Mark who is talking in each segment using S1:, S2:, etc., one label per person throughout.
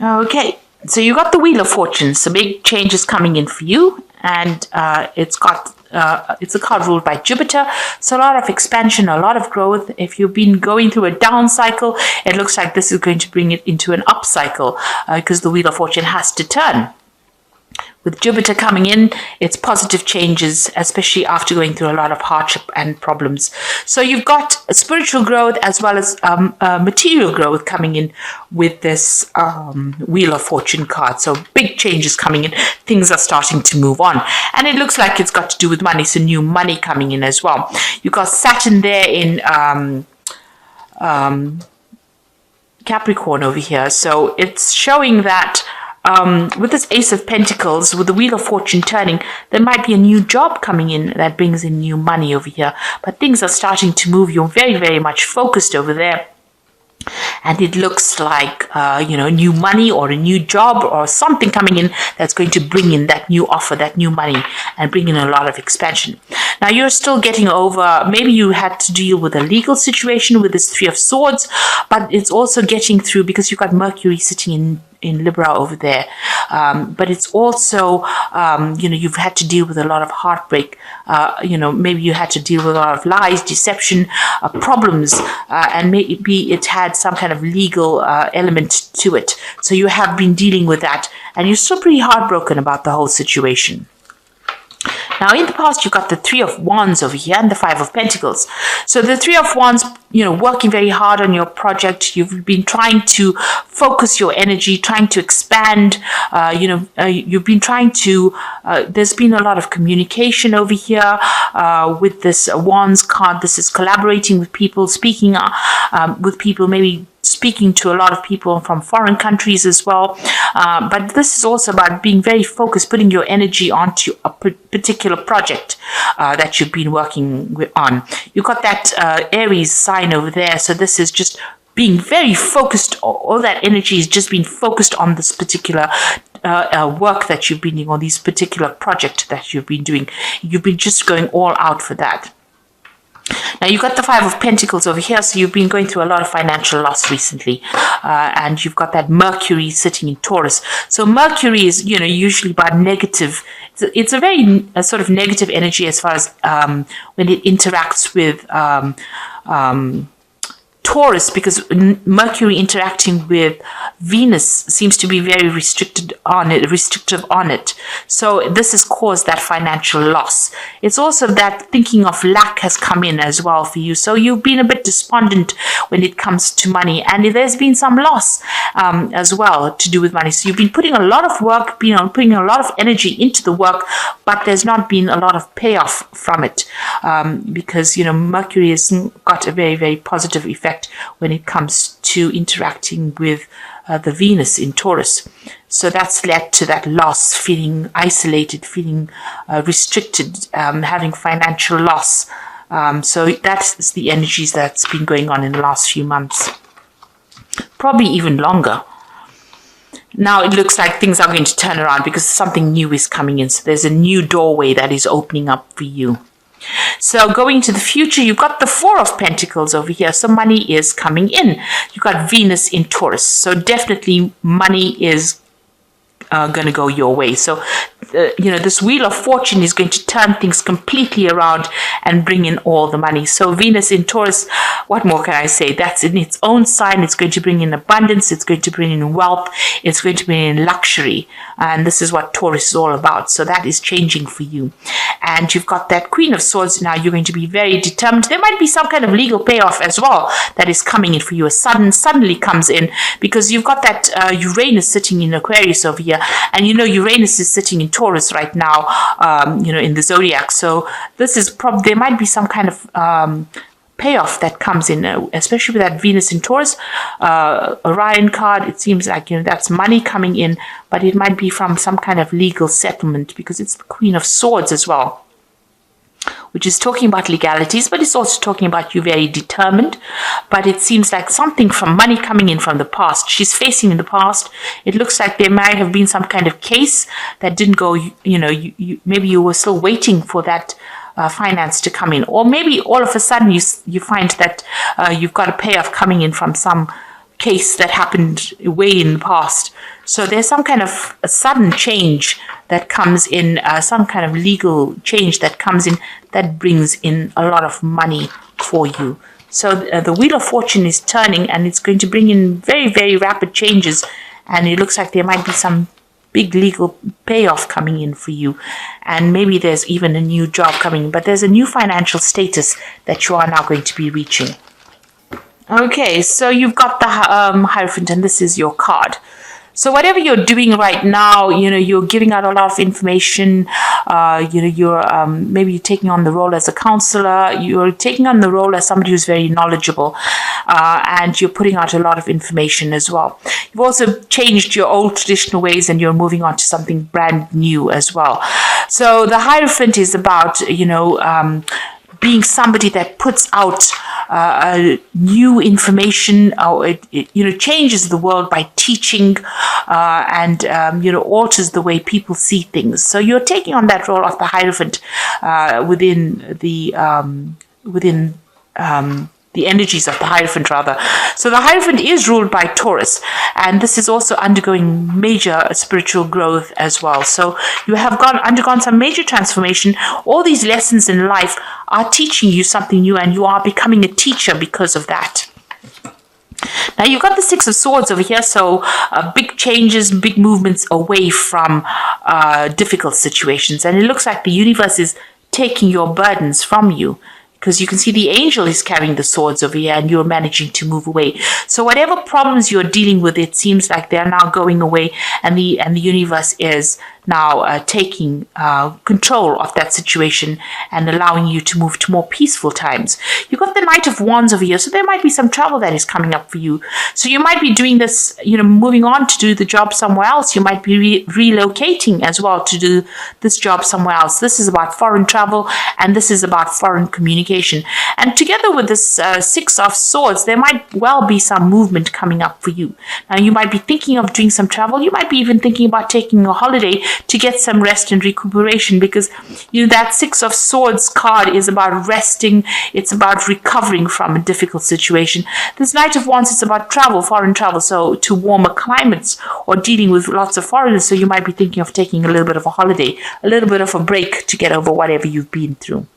S1: Okay, so you got the Wheel of Fortune. So big changes coming in for you, and it's a card ruled by Jupiter. So a lot of expansion, a lot of growth. If you've been going through a down cycle, it looks like this is going to bring it into an up cycle because the Wheel of Fortune has to turn. With Jupiter coming in, it's positive changes, especially after going through a lot of hardship and problems. So you've got spiritual growth as well as material growth coming in with this Wheel of Fortune card. So big changes coming in. Things are starting to move on. And it looks like it's got to do with money, so new money coming in as well. You've got Saturn there in Capricorn over here. So it's showing that with this Ace of Pentacles, with the Wheel of Fortune turning, there might be a new job coming in that brings in new money over here. But things are starting to move. You're very, very much focused over there. And it looks like, new money or a new job or something coming in that's going to bring in that new offer, that new money, and bring in a lot of expansion. Now, you're still getting over, maybe you had to deal with a legal situation with this Three of Swords, but it's also getting through because you've got Mercury sitting in Libra over there. But it's also, you've had to deal with a lot of heartbreak. Maybe you had to deal with a lot of lies, deception, problems, and maybe it had some kind of legal element to it. So you have been dealing with that, and you're still pretty heartbroken about the whole situation. Now, in the past, you've got the Three of Wands over here and the Five of Pentacles. So the Three of Wands, working very hard on your project. You've been trying to focus your energy, trying to expand. You've been trying to, there's been a lot of communication over here with this Wands card. This is collaborating with people, speaking with people, maybe speaking to a lot of people from foreign countries as well. But this is also about being very focused, putting your energy onto a particular project that you've been working on. You've got that Aries sign over there. So this is just being very focused. All that energy is just being focused on this particular work that you've been doing, or this particular project that you've been doing. You've been just going all out for that. Now, you've got the Five of Pentacles over here, so you've been going through a lot of financial loss recently. And you've got that Mercury sitting in Taurus. So Mercury is, usually about negative. It's a very sort of negative energy as far as when it interacts with Taurus, because Mercury interacting with Venus seems to be very restrictive on it. So this has caused that financial loss. It's also that thinking of lack has come in as well for you. So you've been a bit despondent when it comes to money, and there's been some loss as well to do with money. So you've been putting a lot of work, putting a lot of energy into the work, but there's not been a lot of payoff from it because, Mercury has got a very, very positive effect when it comes to interacting with the Venus in Taurus. So that's led to that loss, feeling isolated, feeling restricted, having financial loss. So that's the energies that's been going on in the last few months, probably even longer. Now it looks like things are going to turn around because something new is coming in. So there's a new doorway that is opening up for you. So going to the future, you've got the Four of Pentacles over here. So money is coming in. You've got Venus in Taurus. So definitely money is going to go your way. So, this Wheel of Fortune is going to turn things completely around and bring in all the money. So Venus in Taurus, what more can I say? That's in its own sign. It's going to bring in abundance. It's going to bring in wealth. It's going to bring in luxury. And this is what Taurus is all about. So that is changing for you. And you've got that Queen of Swords now. You're going to be very determined. There might be some kind of legal payoff as well that is coming in for you. Suddenly comes in because you've got that Uranus sitting in Aquarius over here. And Uranus is sitting in Taurus right now, in the zodiac. So this is there might be some kind of payoff that comes in, especially with that Venus in Taurus, Orion card. It seems like, that's money coming in, but it might be from some kind of legal settlement because it's the Queen of Swords as well, which is talking about legalities, but it's also talking about you very determined. But it seems like something from money coming in from the past. She's facing in the past. It looks like there might have been some kind of case that didn't go, maybe you were still waiting for that finance to come in. Or maybe all of a sudden you find that you've got a payoff coming in from some case that happened way in the past. So there's some kind of a sudden change that comes in, some kind of legal change that comes in that brings in a lot of money for you. So the Wheel of Fortune is turning, and it's going to bring in very, very rapid changes. And it looks like there might be some big legal payoff coming in for you. And maybe there's even a new job coming. But there's a new financial status that you are now going to be reaching. Okay, so you've got the Hierophant, and this is your card. So whatever you're doing right now, you're giving out a lot of information. You're maybe you're taking on the role as a counselor. You're taking on the role as somebody who's very knowledgeable, and you're putting out a lot of information as well. You've also changed your old traditional ways, and you're moving on to something brand new as well. So the Hierophant is about, being somebody that puts out new information, or it changes the world by teaching, and alters the way people see things. So you're taking on that role of the Hierophant within the energies of the Hierophant, rather. So the Hierophant is ruled by Taurus, and this is also undergoing major spiritual growth as well. So you have undergone some major transformation. All these lessons in life are teaching you something new, and you are becoming a teacher because of that. Now you've got the Six of Swords over here, so big changes, big movements away from difficult situations. And it looks like the universe is taking your burdens from you, because you can see the angel is carrying the swords over here, and you're managing to move away. So whatever problems you're dealing with, it seems like they're now going away, and the universe is now taking control of that situation and allowing you to move to more peaceful times. You've got the Knight of Wands over here, so there might be some travel that is coming up for you. So you might be doing this, moving on to do the job somewhere else. You might be relocating as well to do this job somewhere else. This is about foreign travel, and this is about foreign communication. And together with this Six of Swords, there might well be some movement coming up for you. Now you might be thinking of doing some travel. You might be even thinking about taking a holiday to get some rest and recuperation, because that Six of Swords card is about resting. It's about recovering from a difficult situation. This Knight of Wands is about travel, foreign travel, so to warmer climates or dealing with lots of foreigners. So you might be thinking of taking a little bit of a holiday, a little bit of a break to get over whatever you've been through.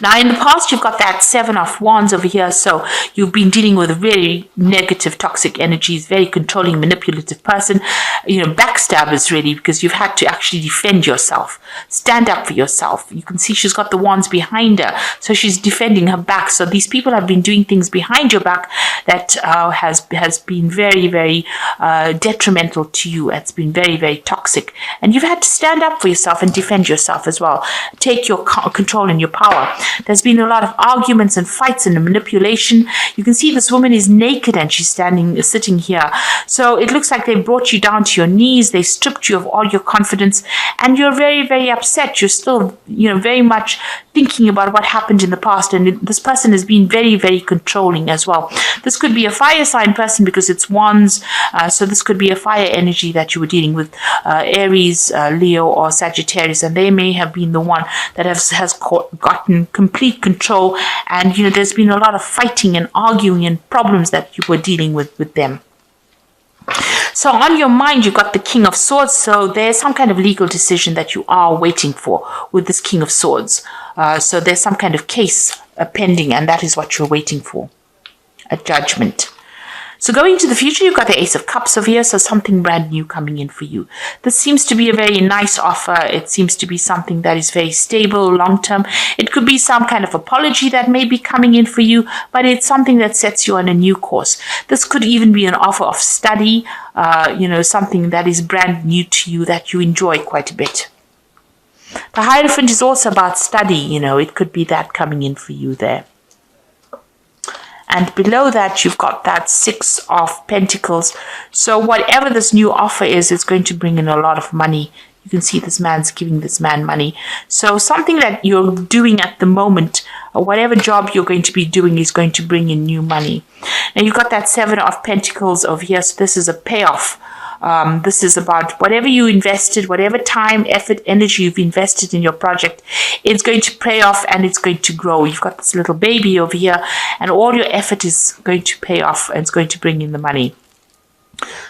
S1: Now, in the past, you've got that Seven of Wands over here. So you've been dealing with a very negative, toxic energies, very controlling, manipulative person, backstabbers really, because you've had to actually defend yourself, stand up for yourself. You can see she's got the wands behind her. So she's defending her back. So these people have been doing things behind your back that has been very, very detrimental to you. It's been very, very toxic. And you've had to stand up for yourself and defend yourself as well. Take your control and your power. There's been a lot of arguments and fights and manipulation. You can see this woman is naked and she's sitting here. So it looks like they brought you down to your knees. They stripped you of all your confidence, and you're very, very upset. You're still, very much thinking about what happened in the past. And this person has been very, very controlling as well. This could be a fire sign person because it's wands. So this could be a fire energy that you were dealing with, Aries, Leo, or Sagittarius, and they may have been the one that has gotten complete control, and there's been a lot of fighting and arguing and problems that you were dealing with them. So on your mind, you've got the King of Swords. So there's some kind of legal decision that you are waiting for with this King of Swords. So there's some kind of case pending, and that is what you're waiting for, a judgment. So going into the future, you've got the Ace of Cups over here, so something brand new coming in for you. This seems to be a very nice offer. It seems to be something that is very stable, long-term. It could be some kind of apology that may be coming in for you, but it's something that sets you on a new course. This could even be an offer of study, something that is brand new to you that you enjoy quite a bit. The Hierophant is also about study, it could be that coming in for you there. And below that, you've got that Six of Pentacles. So whatever this new offer is, it's going to bring in a lot of money. You can see this man's giving this man money. So something that you're doing at the moment, or whatever job you're going to be doing, is going to bring in new money. Now you've got that Seven of Pentacles over here. So this is a payoff This is about whatever you invested, whatever time, effort, energy you've invested in your project, it's going to pay off and it's going to grow. You've got this little baby over here, and all your effort is going to pay off and it's going to bring in the money.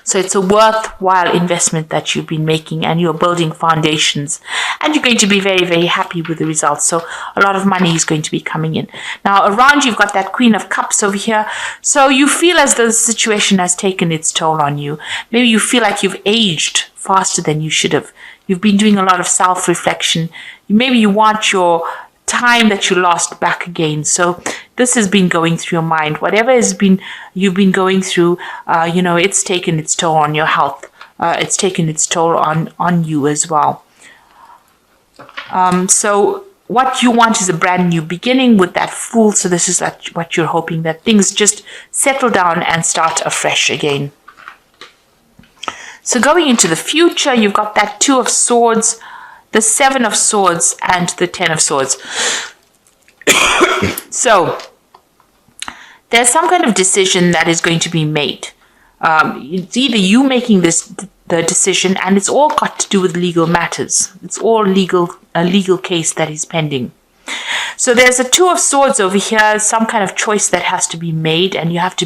S1: So it's a worthwhile investment that you've been making, and you're building foundations, and you're going to be very, very happy with the results. So a lot of money is going to be coming in. Now around you've got that Queen of Cups over here. So you feel as though the situation has taken its toll on you. Maybe you feel like you've aged faster than you should have. You've been doing a lot of self-reflection. Maybe you want your time that you lost back again. So this has been going through your mind. Whatever you've been going through, it's taken its toll on your health. It's taken its toll on you as well. So what you want is a brand new beginning with that Fool. So this is what you're hoping, that things just settle down and start afresh again. So going into the future, you've got that Two of Swords, the Seven of Swords, and the Ten of Swords. So there's some kind of decision that is going to be made. It's either you making the decision, and it's all got to do with legal matters. It's all a legal case that is pending. So there's a Two of Swords over here, some kind of choice that has to be made, and you have to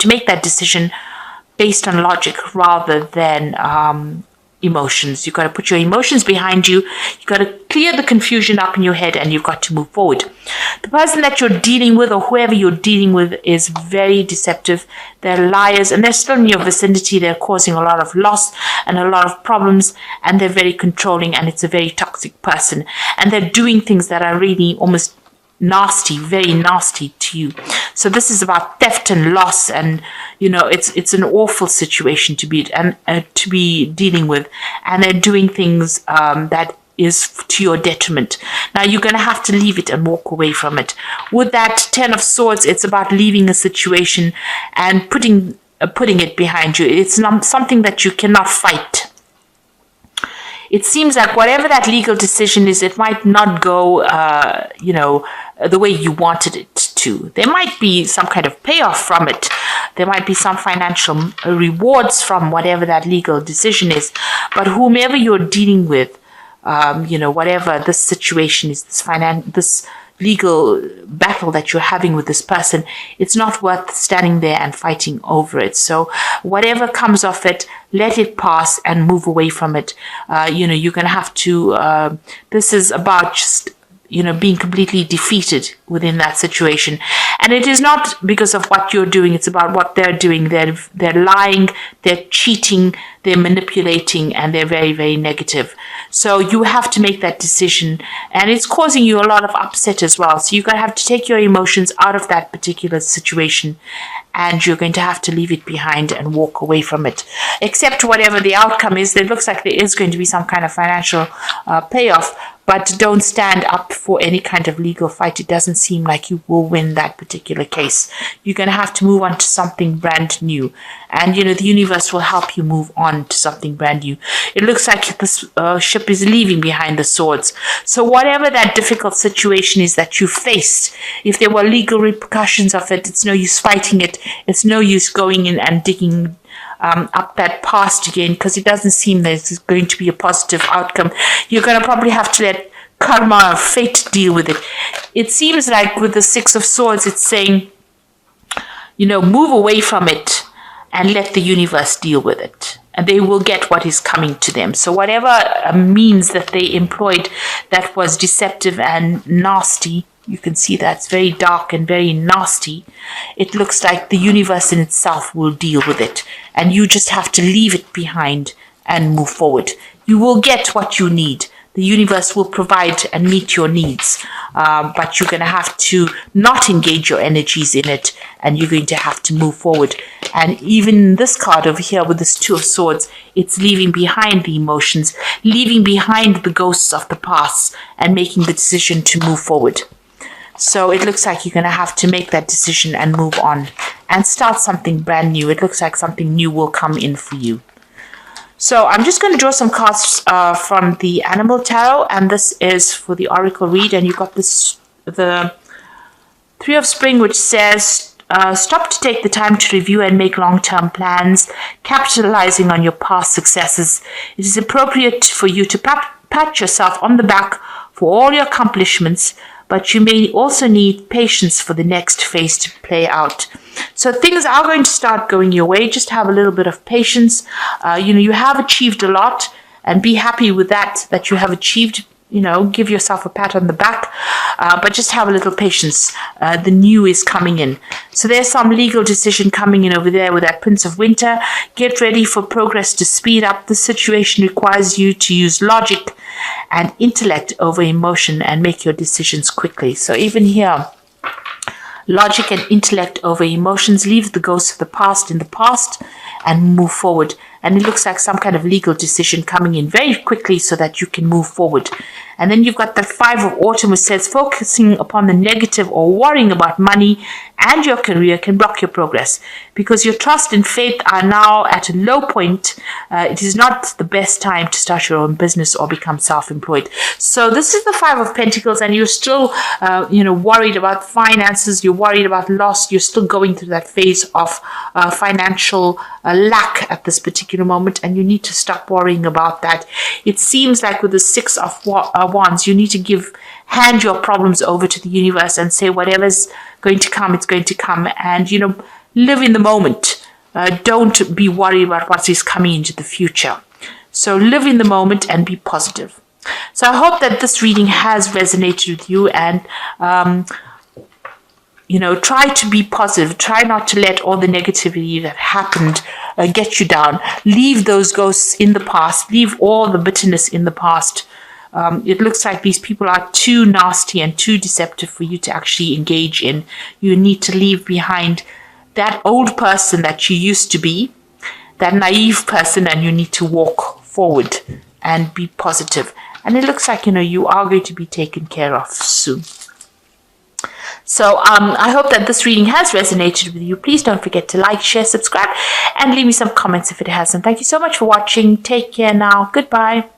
S1: make that decision based on logic rather than emotions. You've got to put your emotions behind you. You've got to clear the confusion up in your head, and you've got to move forward. The person that you're dealing with, or whoever you're dealing with, is very deceptive. They're liars, and they're still in your vicinity. They're causing a lot of loss and a lot of problems, and they're very controlling, and it's a very toxic person. And they're doing things that are really almost nasty, very nasty to you. So this is about theft and loss, and it's an awful situation to be dealing with, and they're doing things that is to your detriment. Now you're going to have to leave it and walk away from it. With that Ten of Swords, it's about leaving a situation and putting it behind you. It's not something that you cannot fight. It seems like whatever that legal decision is, it might not go, the way you wanted it to. There might be some kind of payoff from it. There might be some financial rewards from whatever that legal decision is. But whomever you're dealing with, whatever this situation is, this legal battle that you're having with this person, it's not worth standing there and fighting over it. So whatever comes of it, let it pass and move away from it. You're going to have to, this is about just, being completely defeated within that situation. And it is not because of what you're doing, it's about what they're doing. They're lying, they're cheating, they're manipulating, and they're very, very negative. So you have to make that decision, and it's causing you a lot of upset as well. So you're going to have to take your emotions out of that particular situation, and you're going to have to leave it behind and walk away from it. Except whatever the outcome is, it looks like there is going to be some kind of financial payoff, but don't stand up for any kind of legal fight. It doesn't seem like you will win that particular case. You're going to have to move on to something brand new. And, the universe will help you move on to something brand new. It looks like this ship is leaving behind the swords. So whatever that difficult situation is that you faced, if there were legal repercussions of it, it's no use fighting it. It's no use going in and digging up that past again, because it doesn't seem that it's going to be a positive outcome. You're going to probably have to let karma or fate deal with it. It seems like with the Six of Swords, it's saying, move away from it and let the universe deal with it, and they will get what is coming to them. So whatever means that they employed that was deceptive and nasty, you can see that's very dark and very nasty. It looks like the universe in itself will deal with it, and you just have to leave it behind and move forward. You will get what you need. The universe will provide and meet your needs, but you're going to have to not engage your energies in it, and you're going to have to move forward. And even this card over here with this Two of Swords, it's leaving behind the emotions, leaving behind the ghosts of the past, and making the decision to move forward. So it looks like you're going to have to make that decision and move on and start something brand new. It looks like something new will come in for you. So I'm just going to draw some cards from the Animal Tarot, and this is for the Oracle read. And you've got the Three of Spring, which says Stop to take the time to review and make long-term plans, capitalizing on your past successes. It is appropriate for you to pat yourself on the back for all your accomplishments, but you may also need patience for the next phase to play out. So things are going to start going your way. Just have a little bit of patience. You have achieved a lot, and be happy with that you have achieved. Give yourself a pat on the back, but just have a little patience. The new is coming in. So there's some legal decision coming in over there with that Prince of Winter. Get ready for progress to speed up. The situation requires you to use logic and intellect over emotion and make your decisions quickly. So even here, logic and intellect over emotions. Leave the ghosts of the past in the past and move forward. And it looks like some kind of legal decision coming in very quickly so that you can move forward. And then you've got the 5 of Autumn, which says focusing upon the negative or worrying about money and your career can block your progress because your trust and faith are now at a low point. It is not the best time to start your own business or become self-employed. So this is the 5 of Pentacles, and you're still, worried about finances. You're worried about loss. You're still going through that phase of financial lack at this particular moment, and you need to stop worrying about that. It seems like with the 6 of Wands, you need to hand your problems over to the universe and say whatever's going to come, it's going to come, and live in the moment. Don't be worried about what is coming into the future. So live in the moment and be positive. So I hope that this reading has resonated with you, and try to be positive. Try not to let all the negativity that happened get you down. Leave those ghosts in the past. Leave all the bitterness in the past. It looks like these people are too nasty and too deceptive for you to actually engage in. You need to leave behind that old person that you used to be, that naive person, and you need to walk forward and be positive. And it looks like, you are going to be taken care of soon. So I hope that this reading has resonated with you. Please don't forget to like, share, subscribe, and leave me some comments if it hasn't. Thank you so much for watching. Take care now. Goodbye.